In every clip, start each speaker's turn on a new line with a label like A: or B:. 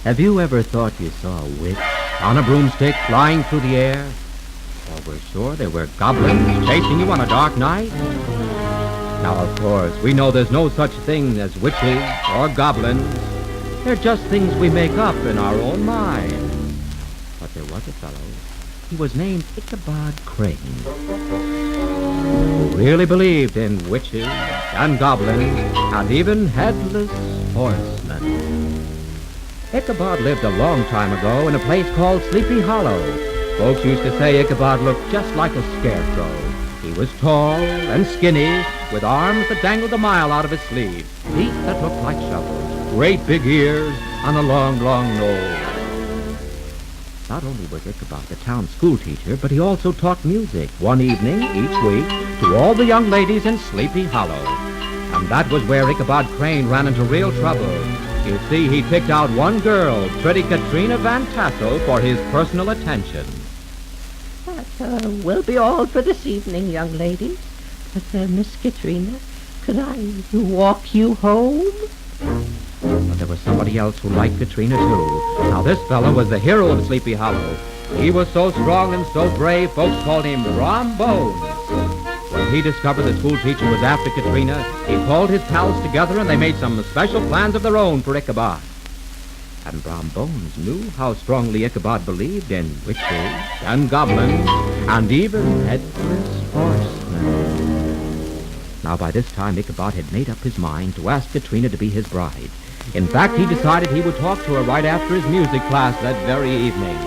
A: Have you ever thought you saw a witch on a broomstick flying through the air? Or were sure there were goblins chasing you on a dark night? Now, of course, we know there's no such thing as witches or goblins. They're just things we make up in our own mind. But there was a fellow. He was named Ichabod Crane, who really believed in witches and goblins and even headless horsemen. Ichabod lived a long time ago in a place called Sleepy Hollow. Folks used to say Ichabod looked just like a scarecrow. He was tall and skinny, with arms that dangled a mile out of his sleeves, feet that looked like shovels, great big ears, and a long, long nose. Not only was Ichabod the town school teacher, but he also taught music one evening each week to all the young ladies in Sleepy Hollow. And that was where Ichabod Crane ran into real trouble. You see, he picked out one girl, pretty Katrina Van Tassel, for his personal attention.
B: That will be all for this evening, young ladies. But, Miss Katrina, could I walk you home?
A: But there was somebody else who liked Katrina, too. Now, this fellow was the hero of Sleepy Hollow. He was so strong and so brave, folks called him Brom Bones. When he discovered the school teacher was after Katrina, he called his pals together and they made some special plans of their own for Ichabod. And Brom Bones knew how strongly Ichabod believed in witches and goblins and even headless horsemen. Now, by this time, Ichabod had made up his mind to ask Katrina to be his bride. In fact, he decided he would talk to her right after his music class that very evening.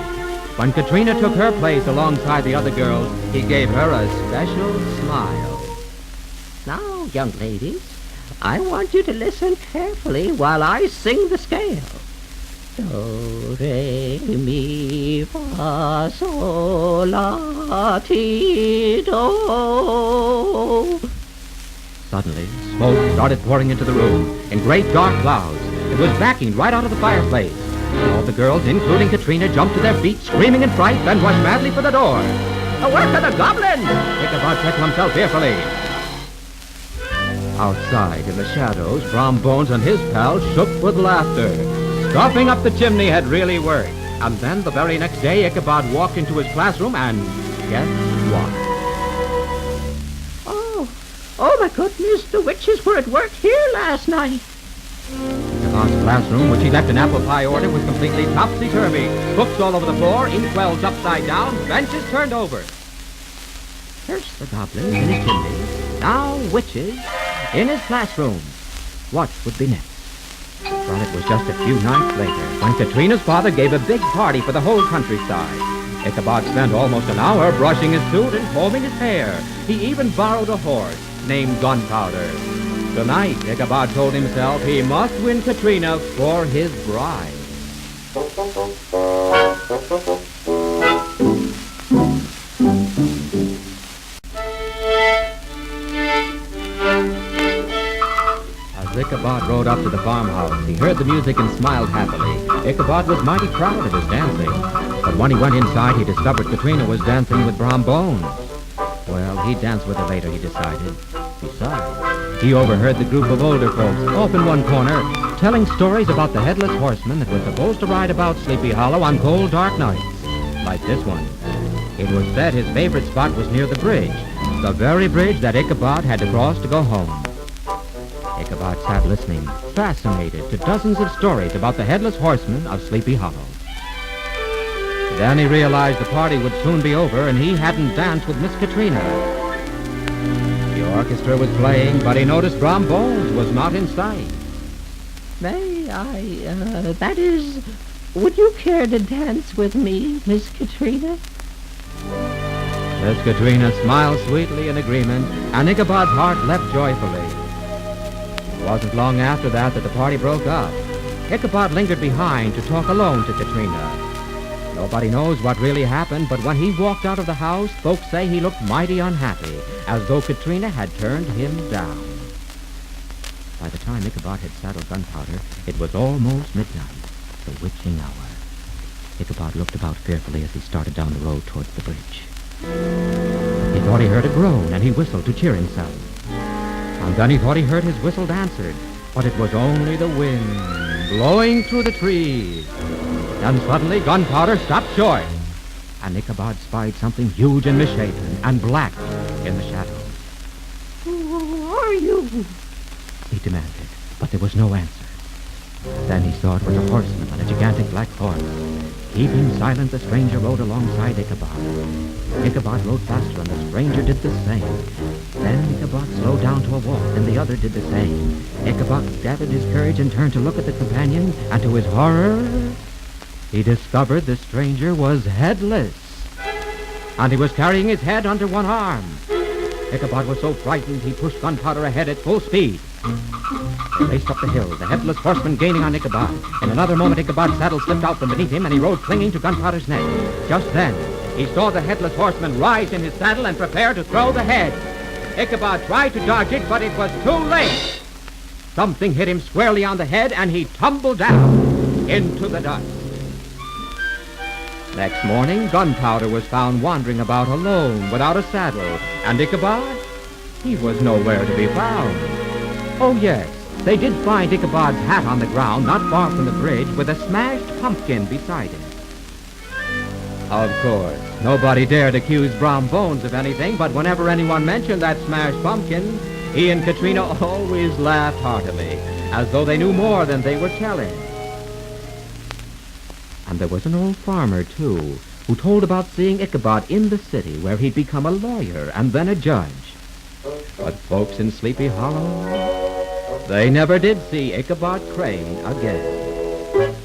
A: When Katrina took her place alongside the other girls, he gave her a special smile.
B: Now, young ladies, I want you to listen carefully while I sing the scale. Do, re, mi, fa, sol, la, ti, do.
A: Suddenly, smoke started pouring into the room in great dark clouds. It was backing right out of the fireplace. All the girls, including Katrina, jumped to their feet, screaming in fright, then rushed madly for the door.
B: The work of the goblins!
A: Ichabod said to himself fearfully. Outside, in the shadows, Brom Bones and his pals shook with laughter. Stopping up the chimney had really worked. And then, the very next day, Ichabod walked into his classroom and guess what?
B: Oh, my goodness, the witches were at work here last night.
A: Ichabod's classroom, which he left in apple pie order, was completely topsy-turvy. Books all over the floor, inkwells upside down, benches turned over. First the goblins in his chimney, now witches in his classroom. What would be next? Well, it was just a few nights later when Katrina's father gave a big party for the whole countryside. Ichabod spent almost an hour brushing his suit and combing his hair. He even borrowed a horse named Gunpowder. Tonight, Ichabod told himself he must win Katrina for his bride. As Ichabod rode up to the farmhouse, he heard the music and smiled happily. Ichabod was mighty proud of his dancing. But when he went inside, he discovered Katrina was dancing with Brom Bones. Well, he'd dance with her later, he decided. Besides, he overheard the group of older folks off in one corner telling stories about the headless horseman that was supposed to ride about Sleepy Hollow on cold, dark nights, like this one. It was said his favorite spot was near the bridge, the very bridge that Ichabod had to cross to go home. Ichabod sat listening, fascinated, to dozens of stories about the headless horseman of Sleepy Hollow. Then he realized the party would soon be over and he hadn't danced with Miss Katrina. The orchestra was playing, but he noticed Brom Bones was not in sight.
B: May I, that is, would you care to dance with me, Miss Katrina?
A: Miss Katrina smiled sweetly in agreement, and Ichabod's heart leapt joyfully. It wasn't long after that the party broke up. Ichabod lingered behind to talk alone to Katrina. Nobody knows what really happened, but when he walked out of the house, folks say he looked mighty unhappy, as though Katrina had turned him down. By the time Ichabod had saddled Gunpowder, it was almost midnight, the witching hour. Ichabod looked about fearfully as he started down the road towards the bridge. He thought he heard a groan, and he whistled to cheer himself. And then he thought he heard his whistle answered, but it was only the wind blowing through the trees. Then suddenly Gunpowder stopped short, and Ichabod spied something huge and misshapen and black in the shadows.
B: Who are you?
A: He demanded, but there was no answer. Then he saw it was a horseman on a gigantic black horse. Keeping silent, the stranger rode alongside Ichabod. Ichabod rode faster, and the stranger did the same. Then Ichabod slowed down to a walk, and the other did the same. Ichabod gathered his courage and turned to look at the companion, and to his horror, he discovered the stranger was headless, and he was carrying his head under one arm. Ichabod was so frightened he pushed Gunpowder ahead at full speed. They raced up the hill, the headless horseman gaining on Ichabod. In another moment, Ichabod's saddle slipped out from beneath him, and he rode clinging to Gunpowder's neck. Just then, he saw the headless horseman rise in his saddle and prepare to throw the head. Ichabod tried to dodge it, but it was too late. Something hit him squarely on the head, and he tumbled down into the dust. Next morning, Gunpowder was found wandering about alone, without a saddle, and Ichabod, he was nowhere to be found. Oh, yes, they did find Ichabod's hat on the ground, not far from the bridge, with a smashed pumpkin beside it. Of course, nobody dared accuse Brom Bones of anything, but whenever anyone mentioned that smashed pumpkin, he and Katrina always laughed heartily, as though they knew more than they were telling. And there was an old farmer, too, who told about seeing Ichabod in the city, where he'd become a lawyer and then a judge. But folks in Sleepy Hollow, they never did see Ichabod Crane again.